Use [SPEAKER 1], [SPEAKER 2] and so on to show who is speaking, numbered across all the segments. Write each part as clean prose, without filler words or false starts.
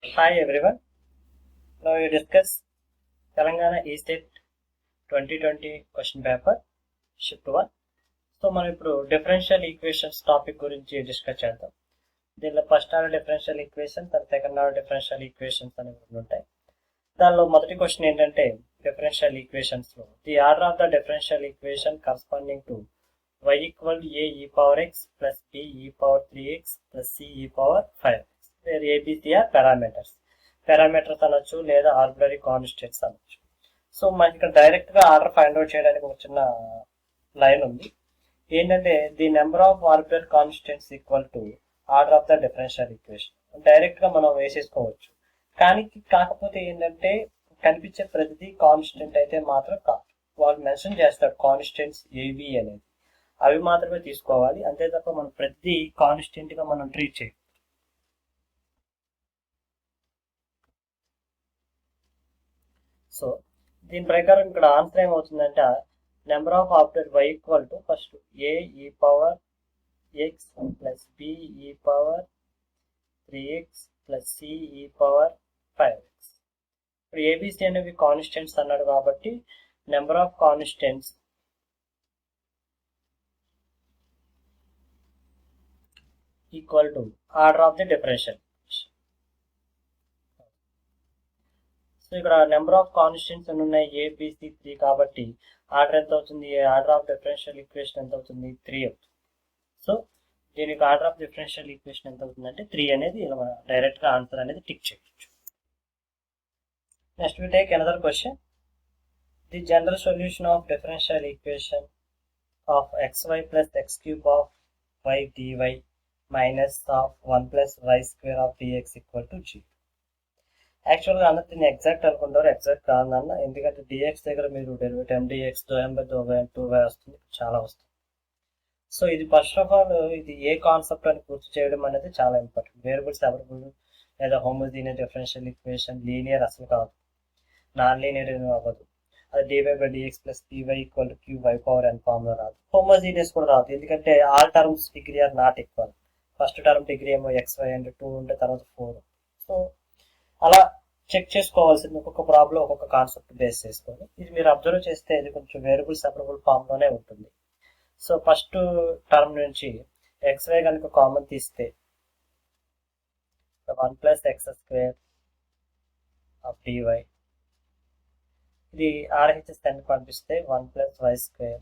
[SPEAKER 1] Hi everyone. Now we discuss Telangana E-State 2020 question paper shift 1. So మనం ఇప్పుడు differential equations topic గురించి discuss చేద్దాం. దీనిలో ఫస్ట్ ఆర్డర్ డిఫరెన్షియల్ ఈక్వేషన్, తర్వాత second order differential equations అనేవి ఉంటాయి. దానిలో మొదటి క్వశ్చన్ ఏంటంటే డిఫరెన్షియల్ ఈక్వేషన్స్ లో the order of the differential equation corresponding to y equal a e power x plus b e power 3x plus c e power 5x where abc are parameters అనొచ్చు లేదా arbitrary constants అనొచ్చు. So మనకి ఇక్కడ direct గా order find out చేయడానికి ఒక చిన్న line ఉంది. ఏంటంటే the number of arbitrary constants equal to order of the differential equation. Direct గా మనం వేసేసుకోవచ్చు, కానీ కాకపోతే ఏంటంటే కనిపించే ప్రతిదీ కాన్స్టెంట్ అయితే మాత్రం కాదు. వాళ్ళు మెన్షన్ చేస్తారు కాన్స్టెంట్స్ ఏవి అనేది, అవి మాత్రమే తీసుకోవాలి. అంతే తప్ప మనం ప్రతిదీ కాన్స్టెంట్ గా మనం ట్రీట్ చేయాలి. సో దీని ప్రకారం ఇక్కడ ఆన్సర్ ఏమవుతుందంటే number of arbitrary y equal to first a e power x plus b e power 3x plus c e power 5x. ఇప్పుడు ఏబిసి అనేవి కాన్స్టెంట్స్ అన్నాడు కాబట్టి number of constants equal to order of the differential. So ఇక్కడ number of constants ఎన్ని ఉన్నాయి, ABC 3 కాబట్టి order ఎంత అవుతుంది, ఆర్డర్ ఆఫ్ డిఫరెన్షియల్ ఈక్వేషన్ ఎంత అవుతుంది, 3 అవుతుంది. సో దీనికి ఆర్డర్ ఆఫ్ డిఫరెన్షియల్ ఈక్వేషన్ ఎంత అవుతుంది అంటే 3 అనేది ఇలా డైరెక్ట్ గా ఆన్సర్ అనేది టిక్ చేయొచ్చు. Next we take another question. The general solution of differential equation of xy plus x cube of y dy minus of 1 plus y square of dx equal to 0. యాక్చువల్గా అందరూ దీన్ని exact అనుకుంటారు, exact కాదన్న. ఎందుకంటే dx దగ్గర మీరు derivative ఎండిఎక్స్ ∂m/∂y వస్తుంది, చాలా వస్తుంది. సో ఇది ఫస్ట్ ఆఫ్ ఆల్ ఇది ఏ కాన్సెప్ట్ అని గుర్తు చేయడం అనేది చాలా ఇంపార్టెంట్. వేరియబుల్ సెపరబుల్ లేదా హోమోజీనియస్ డిఫరెన్షియల్ ఈక్వేషన్ లీనియర్ అసలు కాదు, నాన్ లీనియర్ అవ్వదు. అది dy/dx plus py equal to qy power n form లో రాదు. హోమోజీనియస్ కూడా రాదు, ఎందుకంటే all terms degree are not equal. First term degree ఏమో xy అంటే 2 ఉంటే తర్వాత 4. సో అలా చెక్ చేసుకోవాల్సింది ఒక్కొక్క ప్రాబ్లం ఒక్కొక్క కాన్సెప్ట్ బేస్ చేసుకొని. ఇది మీరు అబ్జర్వ్ చేస్తే ఇది కొంచెం వేరియబుల్ సెపరబుల్ ఫామ్ లోనే ఉంటుంది. సో ఫస్ట్ టర్మ్ నుంచి xy కనుక కామన్ తీస్తే 1 plus x square of dy, ఇది RHS ని పంపిస్తే 1 ప్లస్ y స్క్వేర్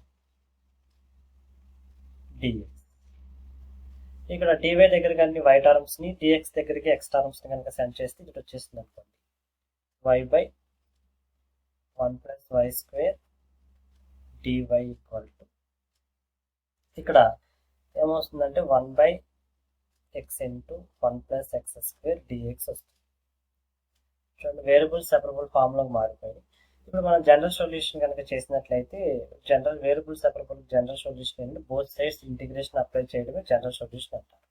[SPEAKER 1] dx. ఇక్కడ dy దగ్గర కానీ y టర్మ్స్ ని, dx దగ్గరికి x టర్మ్స్ ని కనుక సెండ్ చేస్తే ఇది వచ్చేస్తుంది అనుకోండి, y by 1 plus y square dy equal to, ఇక్కడ ఏమొస్తుందంటే 1 by x into 1 plus x square dx వస్తుంది. చూడండి, వేరియబుల్ సెపరబుల్ ఫార్ములాకి మారిపోయింది. ఇప్పుడు మనం జనరల్ సొల్యూషన్ కనుక చేసినట్లయితే general variable separable general solution ఏంటి, బోత్ సైడ్స్ ఇంటిగ్రేషన్ అప్లై చేయడమే జనరల్ సొల్యూషన్ అంటారు.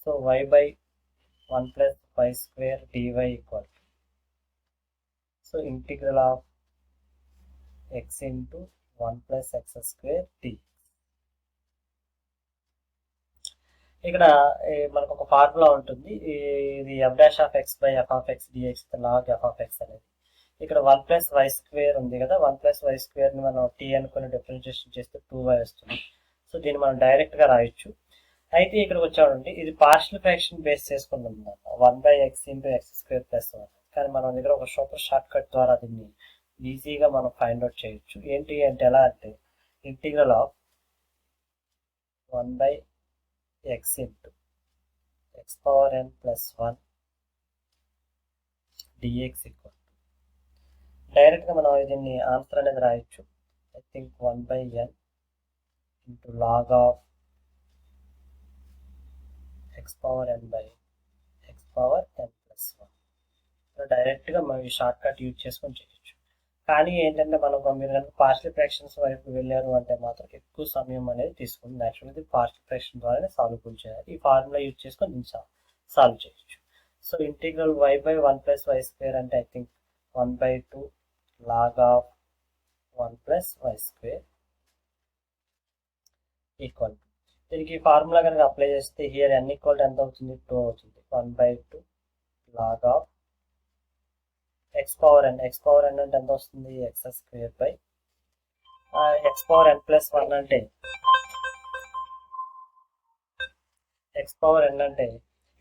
[SPEAKER 1] So y by 1 plus y square dy equal to, so integral of x into 1 plus x square dy. ఇక్కడ మనకు ఒక formula ఉంటుంది, ఇది f dash of x by f of x dx log f of x అనేది. ఇక్కడ 1 plus y square ఉంది కదా, 1 plus y square ని మనం t అనుకుని డిఫరెన్షియేషన్ చేస్తే 2y వస్తుంది. సో దీన్ని మనం డైరెక్ట్ గా రాయొచ్చు. అయితే ఇక్కడికి వచ్చామండి, ఇది పార్షియల్ ఫ్రాక్షన్ బేస్ చేసుకుందాం అనమాట, 1 by x into x square plus 1. కానీ మన దగ్గర ఒక సూపర్ షార్ట్ కట్ ద్వారా దీన్ని ఈజీగా మనం ఫైండ్ అవుట్ చేయొచ్చు. ఏంటి అంటే ఎలా అంటే integral of 1 by x into x power n plus 1 dx equal, direct గా మనం దీన్ని ఆన్సర్ అనేది రాయొచ్చు. I think 1 by n into log of x power n by x power n plus 1. Direct గా మనం ఈ షార్ట్ కట్ యూజ్ చేసుకొని చేయొచ్చు. కానీ ఏంటంటే మనం మీరు కనుక పార్షియల్ ఫ్రాక్షన్స్ వైపు వెళ్ళారు అంటే మాత్రం ఎక్కువ సమయం అనేది తీసుకుంది. యాక్చువల్లీ పార్షియల్ ఫ్రాక్షన్ ద్వారానే సాల్వ్ చేయాలి. ఈ ఫార్ములా యూజ్ చేసుకొని దీన్ని సాల్వ్ చేయొచ్చు. So integral y by 1 plus y square అంటే I think 1 by 2 log of 1 plus y square equal. దీనికి ఫార్ములా కనుక అప్లై చేస్తే హియర్ n ఈక్వల్ ఎంత అవుతుంది, 2 అవుతుంది. 1 by 2 log of x power n. x power n అంటే ఎంత వస్తుంది? x square by x power n plus 1 అంటే x power n అంటే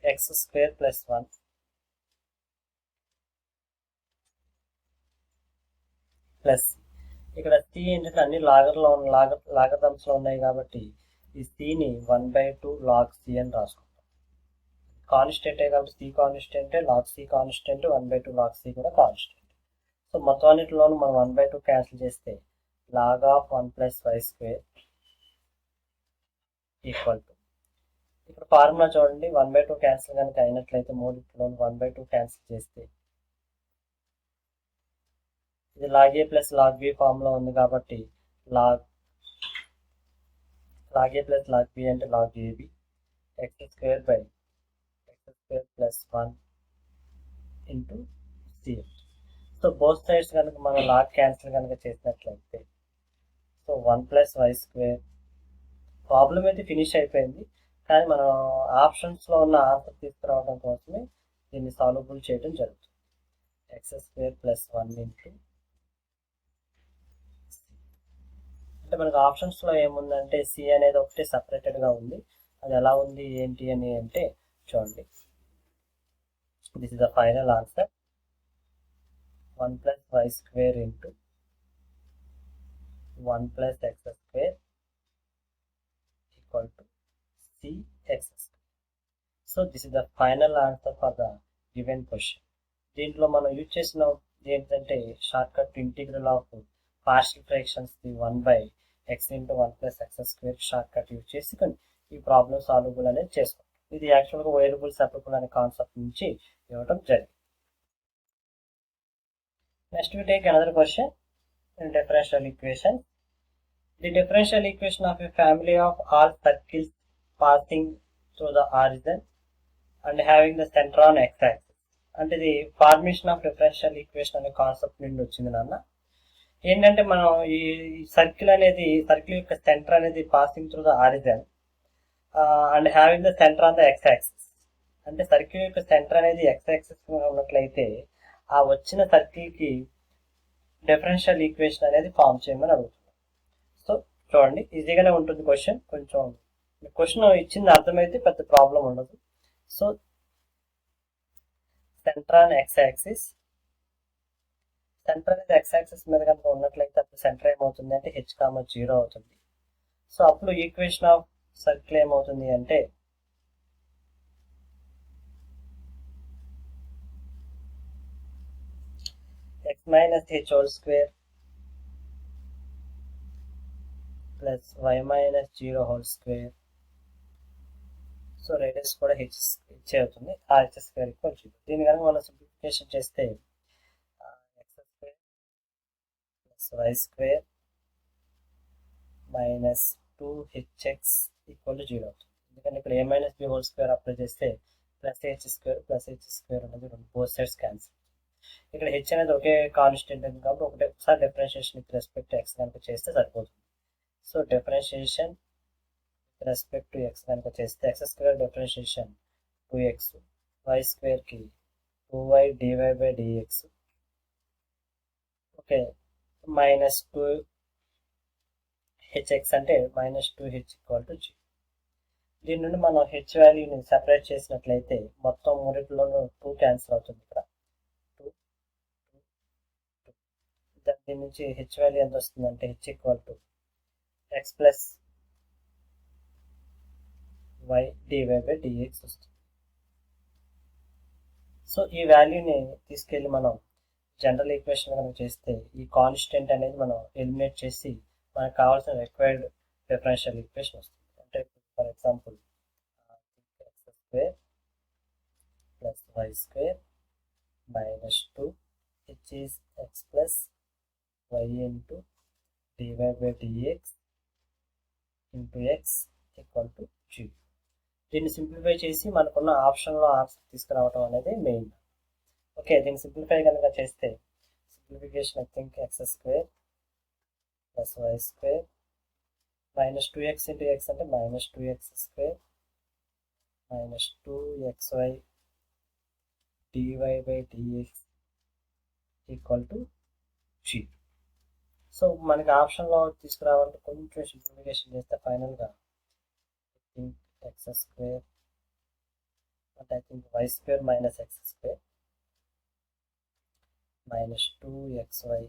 [SPEAKER 1] x square plus 1 ప్లస్ ఇక్కడ c ఏంటంటే అన్ని లాగరిథమ్స్ లో ఉన్నాయి కాబట్టి ఈ c ని 1/2 log c అని రాసుకుంటాం. కాన్స్టెంటే కాబట్టి c కాన్స్టెంటే, log c constant, 1/2 log c కూడా కాన్స్టెంట్. సో మొత్తం అన్నిటిలోనూ మనం 1/2 క్యాన్సిల్ చేస్తే log of 1 plus y square equal to, ఇక్కడ ఫార్ములా చూడండి, 1/2 క్యాన్సిల్ కనుక అయినట్లయితే మూడింటిలోనూ 1/2 క్యాన్సిల్ చేస్తే ఇది log a plus log b formula ఉంది కాబట్టి log a plus log b అంటే log ab x square by x square plus 1 into c. So both sides కనుక మనం లాగ్ క్యాన్సిల్ కనుక చేసినట్లయితే so 1 plus y square. Problem అయితే finish అయిపోయింది, కానీ మనం ఆప్షన్స్లో ఉన్న ఆన్సర్ తీసుకురావడం కోసమే దీన్ని సాల్వబుల్ చేయడం జరుగుతుంది. x స్క్వేర్ ప్లస్ 1 ఇంటూ, అంటే మనకు ఆప్షన్స్లో ఏముందంటే సి అనేది ఒకటి సపరేటెడ్గా ఉంది. అది ఎలా ఉంది ఏంటి అని అంటే చూడండి, this is the final answer. 1 plus y square into 1 plus x square equal to cx square. So this is the final answer for the given question. దీంట్లో మనం యూజ్ చేసిన ఏంటంటే short cut integral of partial fractions 1/x into 1 plus x square short cut use చేసి ఈ problem solvable అనేది చేసుకుంటాం. ఇది యాక్చువల్గా వేరియబుల్ సెపరబుల్ అనే కాన్సెప్ట్ నుంచి ఇవ్వడం జరిగింది. Next we take another question in differential equation. The differential equation of a family of all circles passing through the origin and having the center on x-axis. అంటే ఇది ఫార్మేషన్ ఆఫ్ డిఫరెన్షియల్ ఈక్వేషన్ అనే concept నుండి వచ్చింది నాన్న. ఏంటంటే మనం ఈ circle యొక్క సెంటర్ అనేది passing through the origin and having the centre on the X axis. అంటే సర్కిల్ యొక్క సెంటర్ అనేది ఎక్స్ యాక్సిస్ ఉన్నట్లయితే ఆ వచ్చిన సర్కిల్కి డిఫరెన్షియల్ ఈక్వేషన్ అనేది ఫామ్ చేయమని అడుగుతున్నాం. సో చూడండి, ఈజీగానే ఉంటుంది క్వశ్చన్. కొంచెం క్వశ్చన్ ఇచ్చింది అర్థమైతే పెద్ద ప్రాబ్లం ఉండదు. So centre on X axis, centre అనేది ఎక్స్ యాక్సిస్ మీద కనుక ఉన్నట్లయితే అప్పుడు సెంటర్ ఏమవుతుంది అంటే h,0 అవుతుంది. సో అప్పుడు ఈక్వేషన్ ఆఫ్ సర్కిల్ ఏమవుతుంది అంటే x minus h whole square plus y minus 0 whole square. So radius కూడా h అవుతుంది. ఆ h స్క్వేర్ ఈక్వల్ 0. దీని కనుక మనం సింప్లిఫికేషన్ చేస్తే x square plus y square minus 2hx equal 0 అవుతుంది. ఎందుకంటే ఇక్కడ a minus b whole square apply చేస్తే ప్లస్ h స్క్వేర్ అనేది బోత్ సైడ్స్ క్యాన్సిల్. ఇక్కడ h అనేది ఒకే కాన్స్టెంట్ ఉంది కాబట్టి ఒకసారి differentiation with respect to x కనుక చేస్తే సరిపోతుంది. So differentiation with respect to x కనుక చేస్తే x square differentiation 2x, y స్క్వేర్కి 2y dy/dx, okay, minus 2hx అంటే మైనస్ 2h ఈక్వల్ టు 0. దీని నుండి మనం h వాల్యూని సెపరేట్ చేసినట్లయితే మొత్తం మూడింటిలోనూ 2 క్యాన్సిల్ అవుతుంది. ఇక్కడ 2 దీని నుంచి h వాల్యూ ఎంత వస్తుంది అంటే h equal to x plus y dy/dx వస్తుంది. సో ఈ వాల్యూని తీసుకెళ్ళి మనం జనరల్ ఈక్వేషన్ కనుక చేస్తే ఈ కాన్స్టెంట్ అనేది మనం ఎలిమినేట్ చేసి మనకు కావాల్సిన రిక్వైర్డ్ డిఫరెన్షియల్ ఈక్వేషన్ వస్తుంది. అంటే for example x square plus y square minus 2h is x plus y into dy/dx into x equal to 0. దీన్ని సింప్లిఫై చేసి మనకున్న ఆప్షన్లో ఆన్సర్ తీసుకురావడం అనేది మెయిన్. ఓకే, దీన్ని సింప్లిఫై కనుక చేస్తే simplification I think x square plus y square minus 2x into x అంటే minus 2x square minus 2xy dy/dx equal to 0. So మనకి ఆప్షన్లో తీసుకురావాలంటే కొంచెం సింప్లిఫికేషన్ చేస్తే ఫైనల్గా x స్క్వేర్ అంటే I think y square minus x square minus 2xy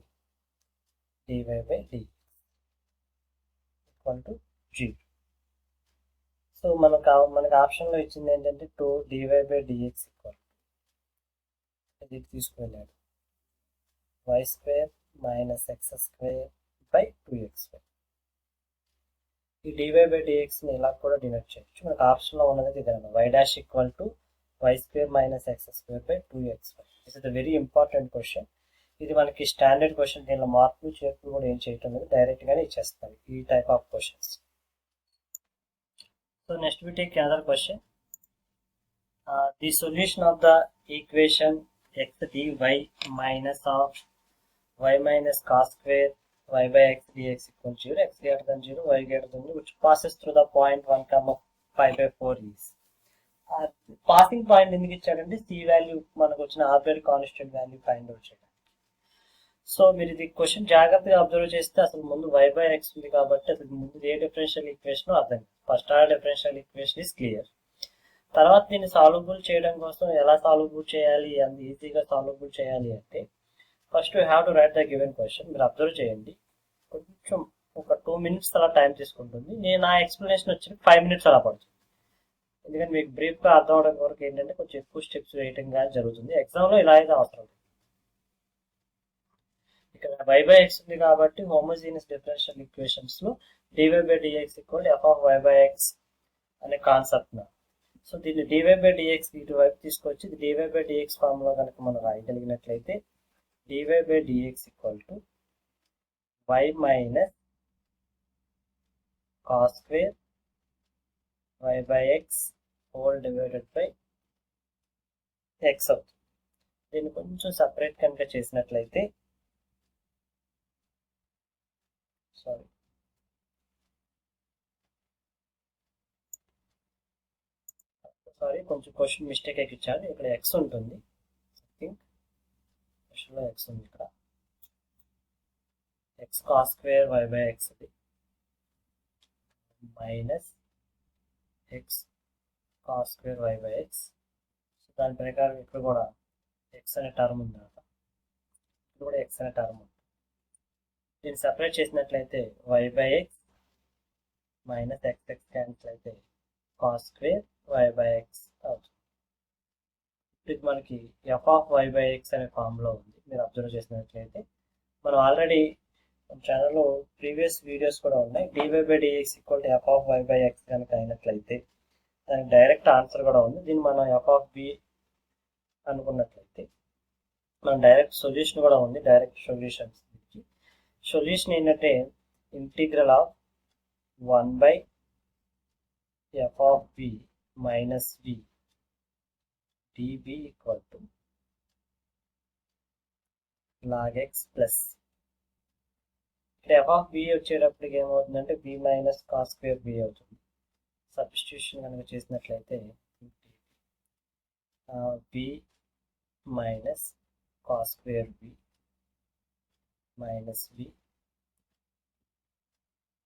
[SPEAKER 1] dy/dx equal to 0. So మనకి ఆప్షన్లో ఇచ్చింది ఏంటంటే 2 dy/dx ఈక్వల్ ఇది తీసుకువెళ్ళాడు y square minus x square by 2xy. ఈ dy/dxని ఇలా కూడా డినోట్ చేయొచ్చు. మనకు ఆప్షన్లో ఉన్నది ఇదన్నమాట y dash equal to y square minus x square by 2xy. This is a very important question. ఇది మనకి స్టాండర్డ్ క్వశ్చన్. దీనిలో మార్పులు చేర్పులు కూడా ఏం చేయటం లేదు, డైరెక్ట్గానే ఇచ్చేస్తారు ఈ type of questions. So next we take another question. The solution of the equation x dy minus of y minus cos square y by x dx equal to 0, x greater than 0, y greater than 0, which passes through the point 1, 5/4 is. Passing point ఎందుకు ఇచ్చాడంటే C value మనకు వచ్చిన arbitrary constant value find out చేయడానికి. So మీరు ఇది question జాగ్రత్తగా observe చేస్తే అసలు ముందు y by x ఉంది కాబట్టి అసలు ముందు ఏ డిఫరెన్షియల్ ఈక్వేషన్ అర్థం. First order differential equation is clear. తర్వాత దీన్ని సాల్వబుల్ చేయడం కోసం ఎలా సాల్వబుల్ చేయాలి, అంత ఈజీగా సాల్వబుల్ చేయాలి అంటే first you have to right the given question. మీరు అబ్జర్వ్ చేయండి, కొంచెం ఒక 2 minutes అలా టైం తీసుకుంటుంది. నేను నా ఎక్స్ప్లెనేషన్ వచ్చి 5 minutes అలా పడుతుంది. ఎందుకంటే మీకు బ్రీఫ్గా అర్థం అవడం వరకు ఏంటంటే కొంచెం ఎక్కువ స్టెప్స్ వేయటం కానీ జరుగుతుంది. ఎగ్జామ్లో ఇలా అయితే అవసరం. ఇక్కడ y by x ఉంది కాబట్టి హోమోజీనియస్ డిఫరెన్షియల్ ఈక్వేషన్స్లో dy/dx equal f of y by x అనే కాన్సెప్ట్. సో దీన్ని dy/dx ఇటువైపు తీసుకొచ్చి ఇది dy/dx ఫార్ములా కనుక మనం రాయగలిగినట్లయితే dy/dx equal to y minus cos square y by x whole divided by x అవుతుంది. దీన్ని కొంచెం సపరేట్ కనుక చేసినట్లయితే సారీ కొంచెం క్వశ్చన్ మిస్టేక్ ఇచ్చాను. ఇక్కడ x ఉంటుంది, ఐ థింక్ క్వశ్చన్లో x ఉంది. ఇక్కడ x cos square y by x minus x cos square y by x. So దాని ప్రకారం ఇక్కడ కూడా x అనే టర్మ్ ఉంది, ఇక్కడ కూడా x అనే టర్మ్ ఉంది. దీన్ని సపరేట్ చేసినట్లయితే y by x minus x cancel అయితే cos square y by x అవుతుంది. ఇది మనకి f of y by x అనే ఫామ్లో ఉంది. మీరు అబ్జర్వ్ చేసినట్లయితే మనం ఆల్రెడీ ఛానల్లో ప్రీవియస్ వీడియోస్ కూడా ఉన్నాయి. dy/dx equal to f of y by x కనుక అయినట్లయితే దానికి డైరెక్ట్ ఆన్సర్ కూడా ఉంది. దీన్ని మనం f of b అనుకున్నట్లయితే మనం డైరెక్ట్ సొల్యూషన్ కూడా ఉంది. డైరెక్ట్ సొల్యూషన్స్ సొల్యూషన్ ఏంటంటే integral of 1/f of b minus b db equal to log x plus ఇక్కడ f of b వచ్చేటప్పటికి ఏమవుతుందంటే b minus cos square b అవుతుంది. సబ్స్టిట్యూషన్ కనుక చేసినట్లయితే b minus cos square b minus b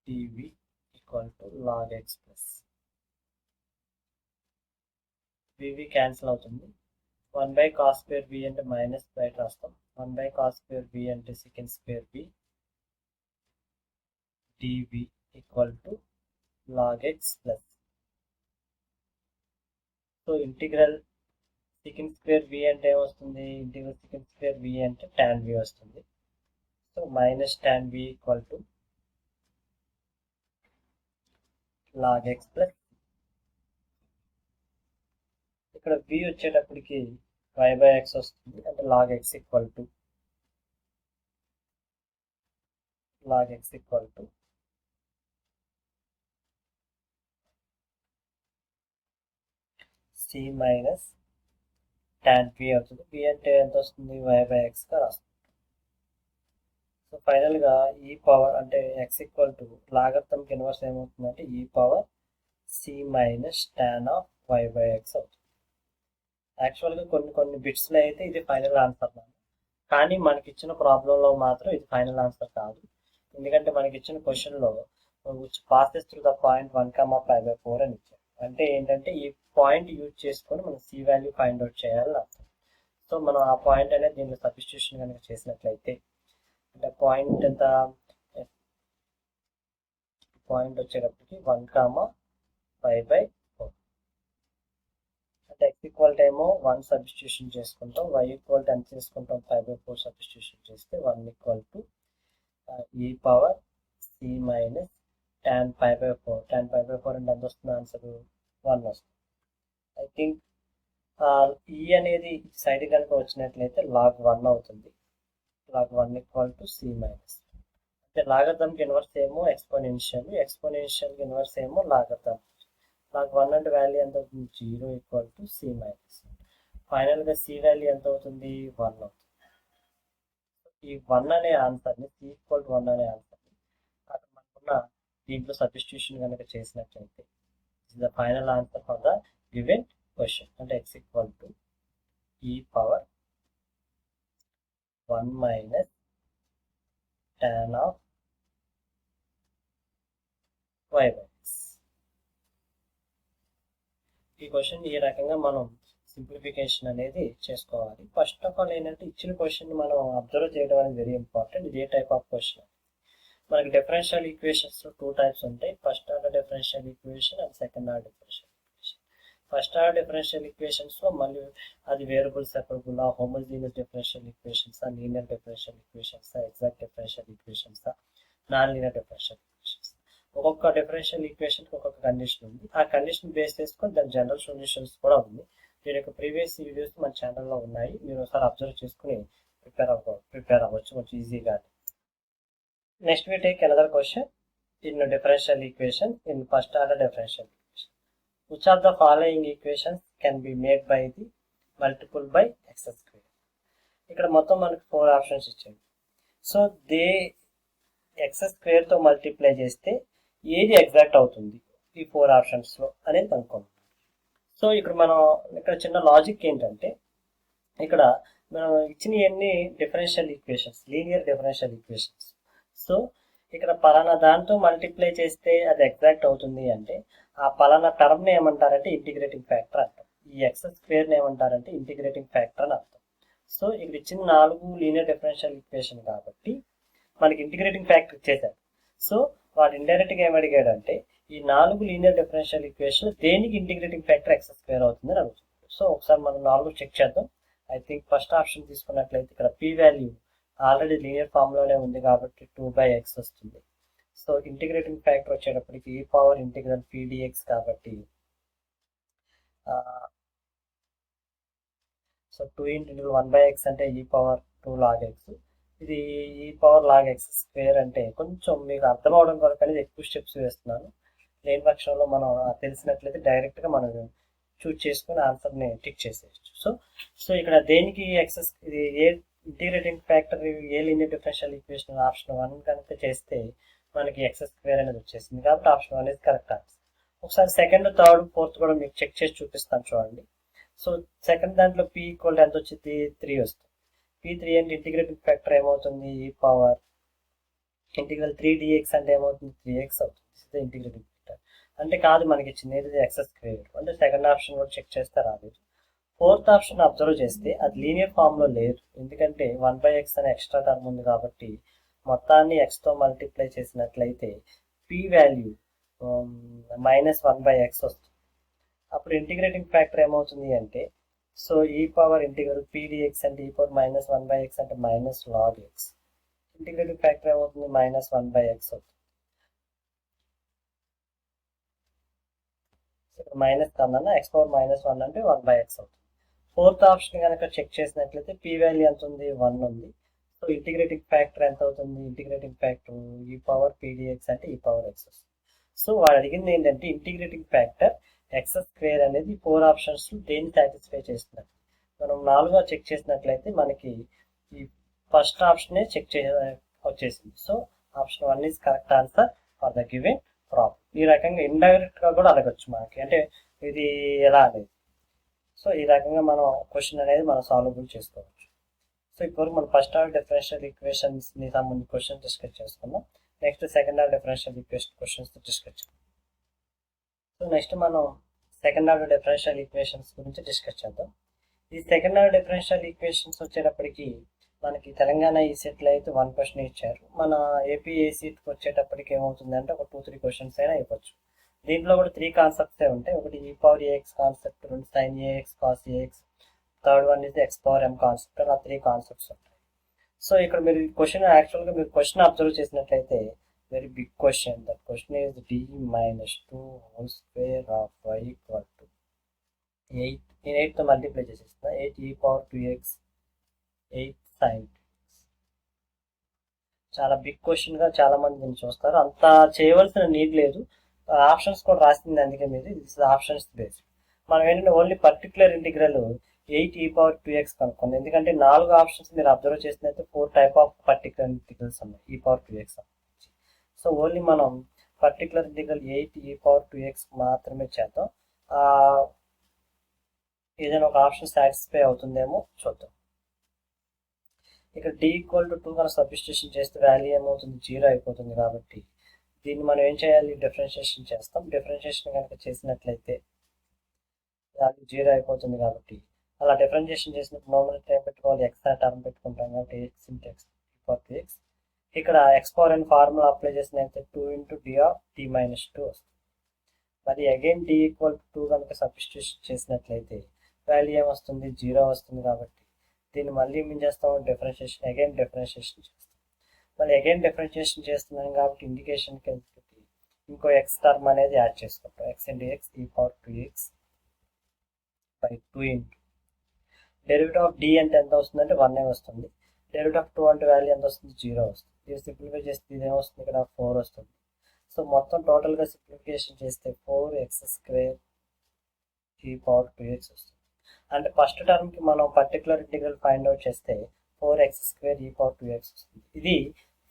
[SPEAKER 1] dv equal to log x plus bv cancel అవుతుంది. 1/cos square b అంటే minus బయట రాస్తాం. 1/cos స్క్వేర్ b అంటే second square b dv equal to log x plus. So integral second square v అంటే ఏమొస్తుంది, integral second square v అంటే tan v వస్తుంది. So minus tan v equal to log x plus ఇక్కడ b వచ్చేటప్పటికి y by x వస్తుంది, అంటే log x equal to c minus tan p అవుతుంది. p అంటే ఎంత వస్తుంది, y by x గా రాస్తుంది. సో ఫైనల్గా ఈ పవర్ అంటే x ఈక్వల్ టు లాగర్థంకి ఇన్వర్స్ ఏమవుతుందంటే ఈ power c minus tan of y by x అవుతుంది. యాక్చువల్గా కొన్ని బిట్స్లో అయితే ఇది ఫైనల్ ఆన్సర్, కానీ మనకి ఇచ్చిన ప్రాబ్లంలో మాత్రం ఇది ఫైనల్ ఆన్సర్ కాదు. ఎందుకంటే మనకి ఇచ్చిన క్వశ్చన్లో పాసెస్ త్రూ ద పాయింట్ 1,5/4 అని ఇచ్చారు. అంటే ఏంటంటే ఈ పాయింట్ యూజ్ చేసుకొని మనం సి వాల్యూ ఫైండ్ అవుట్ చేయాలని అర్థం. సో మనం ఆ పాయింట్ అనేది దీనిలో సబ్స్టిట్యూషన్ కనుక చేసినట్లయితే అంటే పాయింట్ ఎంత, పాయింట్ వచ్చేటప్పటికి 1,5/4 అంటే x ఈక్వల్ ఏమో 1 సబ్స్టిట్యూషన్ చేసుకుంటాం, y ఈక్వల్ ఎంత చేసుకుంటాం 5/4 సబ్స్టిట్యూషన్ చేస్తే 1 equal to e power c minus tan 5/4. tan 5/4 అంటే ఎంత వస్తుంది ఆన్సర్ 1 వస్తుంది. ఐ థింక్ ఈ అనేది సైడ్ కనుక వచ్చినట్లయితే log 1 అవుతుంది. log 1 equal to c minus, అంటే లాగర్థంకి ఇన్వర్స్ ఏమో ఎక్స్పోనెన్షియల్, ఎక్స్పోనెన్షియల్కి ఇన్వర్స్ ఏమో లాగర్థం. log 1 అంటే వాల్యూ ఎంత అవుతుంది 0 ఈక్వల్ టు c మైనస్. ఫైనల్గా c వాల్యూ ఎంత అవుతుంది 1 అవుతుంది. ఈ 1 అనే ఆన్సర్ని c ఈక్వల్ టు 1 అనే ఆన్సర్ని అక్కడ మనకున్న దీంట్లో సబ్స్టిట్యూషన్ కనుక చేసినట్లయితే the final answer for the given question. అంటే x equal to e power 1 minus tan of y by x. ఈ క్వశ్చన్ ఈ రకంగా మనం సింప్లిఫికేషన్ అనేది చేసుకోవాలి. ఫస్ట్ ఆఫ్ ఆల్ ఏంటంటే ఇచ్చిన క్వశ్చన్ మనం అబ్జర్వ్ చేయడం అనేది వెరీ ఇంపార్టెంట్. ఇది ఏ టైప్ ఆఫ్ క్వశ్చన్, మనకి డిఫరెన్షియల్ ఈక్వేషన్స్ 2 టైప్స్ ఉంటాయి, first order differential equation and second order differential equation. First order differential ఈక్వేషన్స్లో మళ్ళీ అది variable separable, homogeneous differential equations, linear differential equations, exact differential equations, non linear differential equations. ఒక్కొక్క differential ఈక్వేషన్కి ఒక్కొక్క condition ఉంది. ఆ condition base చేసుకొని దాని జనరల్ సొల్యూషన్స్ కూడా ఉంది. దీని యొక్క ప్రీవియస్ వీడియోస్ మన ఛానల్లో ఉన్నాయి, మీరు ఒకసారి అబ్జర్వ్ చేసుకుని ప్రిపేర్ అవ్వచ్చు కొంచెం ఈజీగా. Next we take another question in differential equation in first order differential equation. Which of the following equations can be made by the multiple by x square? ఇక్కడ మొత్తం మనకు 4 ఆప్షన్స్ ఇచ్చాయి. సో దే ఎక్స్ స్క్వేర్తో మల్టిప్లై చేస్తే ఏది exact అవుతుంది ఈ 4 ఆప్షన్స్లో అనేది కనుక్కోండి. సో ఇక్కడ చిన్న లాజిక్ ఏంటంటే ఇక్కడ మనం ఇచ్చిన ఎన్ని differential equations, linear differential equations. So ఇక్కడ పలానా దాంతో మల్టిప్లై చేస్తే అది ఎగ్జాక్ట్ అవుతుంది అంటే ఆ పలానా టర్మ్ని ఏమంటారంటే ఇంటిగ్రేటింగ్ ఫ్యాక్టర్ అంటాం. ఈ ఎక్స్ స్క్వేర్ని ఏమంటారంటే ఇంటిగ్రేటింగ్ ఫ్యాక్టర్ అని అర్థం. సో ఇక్కడ ఇచ్చిన 4 లీనియర్ డిఫరెన్షియల్ ఈక్వేషన్ కాబట్టి మనకి ఇంటిగ్రేటింగ్ ఫ్యాక్టర్ ఇచ్చేసాడు. సో వాడు ఇండైరెక్ట్గా ఏమడిగాడు అంటే ఈ 4 లీనియర్ డిఫరెన్షియల్ ఈక్వేషన్ దేనికి ఇంటిగ్రేటింగ్ ఫ్యాక్టర్ ఎక్స్ స్క్వేర్ అవుతుందని అడుగుతుంది. సో ఒకసారి మనం 4 చెక్ చేద్దాం. ఐ థింక్ ఫస్ట్ ఆప్షన్ తీసుకున్నట్లయితే ఇక్కడ పీ వాల్యూ ఆల్రెడీ లీనియర్ ఫామ్లోనే ఉంది కాబట్టి 2/x వస్తుంది. సో ఇంటిగ్రేటింగ్ ఫ్యాక్టర్ వచ్చేటప్పటికి ఈ పవర్ ఇంటిగ్రల్ pdx కాబట్టి సో 2 × 1/x అంటే ఈ పవర్ 2 log x. ఇది ఈ పవర్ log x స్క్వేర్ అంటే కొంచెం మీకు అర్థం అవడం కొరకు అనేది ఎక్కువ స్టెప్స్ వేస్తున్నాను. లేని పక్షంలో మనం తెలిసినట్లయితే డైరెక్ట్గా మనం చూజ్ చేసుకుని ఆన్సర్ని టిక్ చేసేయచ్చు. సో ఇక్కడ దేనికి ఎక్సెస్ ఇది ఏ ఇంటిగ్రేటింగ్ ఫ్యాక్టర్ ఏ లీనియర్ డిఫరెన్షియల్ ఈక్వేషన్ ఆప్షన్ 1 కనుక చేస్తే మనకి ఎక్స్ స్క్వేర్ అనేది వచ్చేసింది కాబట్టి ఆప్షన్ 1 అనేది కరెక్ట్ ఆన్సర్. ఒకసారి సెకండ్, థర్డ్, ఫోర్త్ కూడా మీకు చెక్ చేసి చూపిస్తాను చూడండి. సో సెకండ్ దాంట్లో p ఈక్వల్ ఎంత వచ్చింది 3 వస్తుంది. p3 అంటే ఇంటిగ్రేటింగ్ ఫ్యాక్టర్ ఏమవుతుంది ఈ పవర్ ఇంటిగ్రల్ 3dx అంటే ఏమవుతుంది 3x అవుతుంది. ఇంటిగ్రేటింగ్ ఫ్యాక్టర్ అంటే కాదు మనకి ఇచ్చింది ఎక్స్ స్క్వేర్ అంటే సెకండ్ ఆప్షన్ కూడా చెక్ చేస్తే రాలేదు. ఫోర్త్ ఆప్షన్ అబ్జర్వ్ చేస్తే అది లీనియర్ ఫామ్లో లేదు, ఎందుకంటే 1/x అనే ఎక్స్ట్రా టర్మ్ ఉంది కాబట్టి మొత్తాన్ని ఎక్స్తో మల్టిప్లై చేసినట్లయితే p వాల్యూ -1/x వస్తుంది. అప్పుడు ఇంటిగ్రేటింగ్ ఫ్యాక్టర్ ఏమవుతుంది అంటే సో ఈ పవర్ ఇంటిగ్రల్ pdx అంటే ఈ పవర్ -1/x అంటే -log x. ఇంటిగ్రేటింగ్ ఫ్యాక్టర్ ఏమవుతుంది -1/x అవుతుంది. ఇక్కడ మైనస్ కన్నా x పవర్ -1 అంటే 1/x అవుతుంది. ఫోర్త్ ఆప్షన్ కనుక చెక్ చేసినట్లయితే p వాల్యూ ఎంత ఉంది 1 ఉంది. సో ఇంటిగ్రేటింగ్ ఫ్యాక్టర్ ఎంత అవుతుంది ఇంటిగ్రేటింగ్ ఫ్యాక్టర్ ఈ పవర్ pdx అంటే ఈ పవర్ x వస్తుంది. సో వాడు అడిగింది ఏంటంటే ఇంటిగ్రేటింగ్ ఫ్యాక్టర్ ఎక్స్ స్క్వేర్ అనేది 4 ఆప్షన్స్ దేన్ని సాటిస్ఫై చేస్తున్నారు. మనం 4గా చెక్ చేసినట్లయితే మనకి ఈ ఫస్ట్ ఆప్షనే చెక్ వచ్చేసింది. So option 1 is correct answer for the given problem. ఈ రకంగా ఇండైరెక్ట్గా కూడా అడగచ్చు మనకి, అంటే ఇది ఎలా అనేది. సో ఈ రకంగా మనం క్వశ్చన్ అనేది మనం సాల్వబుల్ చేసుకోవచ్చు. సో ఇప్పుడు మనం ఫస్ట్ ఆర్డర్ డిఫరెన్షియల్ ఈక్వేషన్స్ని సంబంధించి క్వశ్చన్ డిస్కస్ చేసుకున్నాం. Next second order differential equation questions discuss చేద్దాం. సో నెక్స్ట్ మనం సెకండ్ ఆర్డర్ డిఫరెన్షియల్ ఈక్వేషన్స్ గురించి డిస్కస్ చేద్దాం. ఈ సెకండ్ ఆర్డర్ డిఫరెన్షియల్ ఈక్వేషన్స్ వచ్చేటప్పటికి మనకి తెలంగాణ ఈ సెట్లో అయితే 1 క్వశ్చన్ ఇచ్చారు. మన ఏపీ ఏ సీట్కి వచ్చేటప్పటికి ఏమవుతుందంటే ఒక 2-3 క్వశ్చన్స్ అయినా అయిపోవచ్చు. దీంట్లో కూడా 3 కాన్సెప్ట్సే ఉంటాయి. ఒకటి ఈ power a x concept, 2 sine a x cos a x, third one is x power m concept. అలా 3 కాన్సెప్ట్స్ ఉంటాయి. సో ఇక్కడ మీరు క్వశ్చన్ యాక్చువల్గా మీరు క్వశ్చన్ అబ్జర్వ్ చేసినట్లయితే very big question. That question is d-2 whole square of y equal to 8. నేను 8తో multiply చేసేస్తున్నా. 8 e power 2x 8 sin 2x. చాలా బిగ్ క్వశ్చన్గా చాలా మంది దీన్ని చూస్తారు. అంత చేయవలసిన నీడ్ లేదు. ఆప్షన్స్ కూడా రాసింది అందుకే మీరు దిస్ ఆప్షన్స్ బేస్డ్. మనం ఏంటంటే only particular integral 8 e power 2x కనుక్కోండి. ఎందుకంటే 4 ఆప్షన్స్ మీరు అబ్జర్వ్ చేసినట్లయితే 4 టైప్ ఆఫ్ పర్టికులర్ ఇంటిగ్రల్స్ ఉన్నాయి e power 2x. So only మనం particular integral 8 e power 2x మాత్రమే చేద్దాం. ఏదైనా ఒక ఆప్షన్ సాటిస్ఫై అవుతుందేమో చూద్దాం. ఇక్కడ d ఈక్వల్ టు 2 కనుక సబ్స్టిట్యూషన్ చేస్తే వాల్యూ ఏమవుతుంది, 0 అయిపోతుంది. కాబట్టి దీన్ని మనం ఏం చేయాలి, డిఫరెన్షియేషన్ చేస్తాం. డిఫరెన్షియేషన్ కనుక చేసినట్లయితే వాల్యూ 0 అయిపోతుంది. కాబట్టి అలా డిఫరెన్షియేషన్ చేసినప్పుడు నోమినేటర్ ఏం పెట్టుకోవాలి, ఎక్స్ అనే టర్మ్ పెట్టుకుంటాం. కాబట్టి x into X power 2x. ఇక్కడ ఎక్స్ పవర్ అని ఫార్ములా అప్లై చేసినట్లయితే 2 into d of t minus 2 వస్తుంది. మరి అగైన్ d ఈక్వల్ టు 2 కనుక సబ్స్టిట్యూషన్ చేసినట్లయితే వాల్యూ ఏమొస్తుంది, 0 వస్తుంది. కాబట్టి దీన్ని మళ్ళీ ఏం చేస్తాం, డిఫరెన్షియేషన్ డిఫరెన్షియేషన్ చేస్తాం. మళ్ళీ అగైన్ డిఫరెన్షియేషన్ చేస్తున్నాం కాబట్టి ఇండికేషన్కి వెళ్తుంది ఇంకో ఎక్స్ టర్మ్ అనేది యాడ్ చేసుకుంటాం. ఎక్స్ ఇంటూ ఎక్స్ ఈ power 2x by 2 into derivative of d అంటే ఎంత వస్తుందంటే 1 వస్తుంది. డెరివేటివ్ ఆఫ్ 2 అంటే వాల్యూ ఎంత వస్తుంది, 0 వస్తుంది. ఇది సింప్లిఫై చేస్తే ఇది ఏమొస్తుంది, ఇక్కడ 4 వస్తుంది. సో మొత్తం టోటల్గా సింప్లిఫికేషన్ చేస్తే 4x² ఈ పవర్ 2x వస్తుంది. అంటే ఫస్ట్ టర్మ్కి మనం పర్టికులర్ ఇంటిగ్రల్ ఫైండ్ అవుట్ చేస్తే 4x² ఈ పవర్ 2x వస్తుంది. ఇది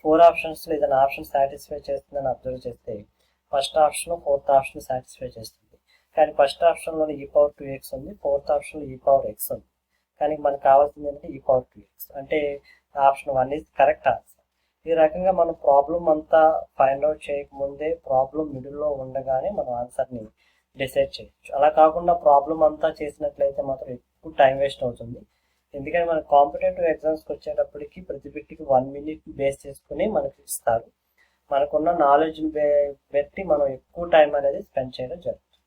[SPEAKER 1] 4 ఆప్షన్స్లో ఏదైనా ఆప్షన్ సాటిస్ఫై చేస్తుందని అబ్జర్వ్ చేస్తే first option 4th option satisfy చేస్తుంది. కానీ ఫస్ట్ ఆప్షన్లో ఈ పవర్ 2x ఉంది, 4th ఆప్షన్లో ఈ పవర్ x ఉంది. కానీ మనకు కావాల్సింది ఏంటంటే ఈ పవర్ 2x. అంటే ఆప్షన్ 1 ఈజ్ కరెక్ట్ ఆన్సర్. ఈ రకంగా మనం ప్రాబ్లం అంతా ఫైండ్ అవుట్ చేయకముందే ప్రాబ్లం మిడిల్లో ఉండగానే మనం ఆన్సర్ని డిసైడ్ చేయొచ్చు. అలా కాకుండా ప్రాబ్లం అంతా చేసినట్లయితే మాత్రం ఎక్కువ టైం వేస్ట్ అవుతుంది. ఎందుకంటే మన కాంపిటేటివ్ ఎగ్జామ్స్కి వచ్చేటప్పటికి ప్రతి బిట్కి 1 minute బేస్ చేసుకుని మనకి ఇస్తారు. మనకున్న నాలెడ్జ్ని బట్టి మనం ఎక్కువ టైం అనేది స్పెండ్ చేయడం జరుగుతుంది.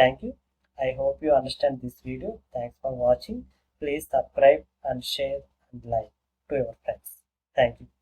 [SPEAKER 1] Thank you. I hope you understand this video. Thanks for watching. Please subscribe and share and like to your friends. Thank you.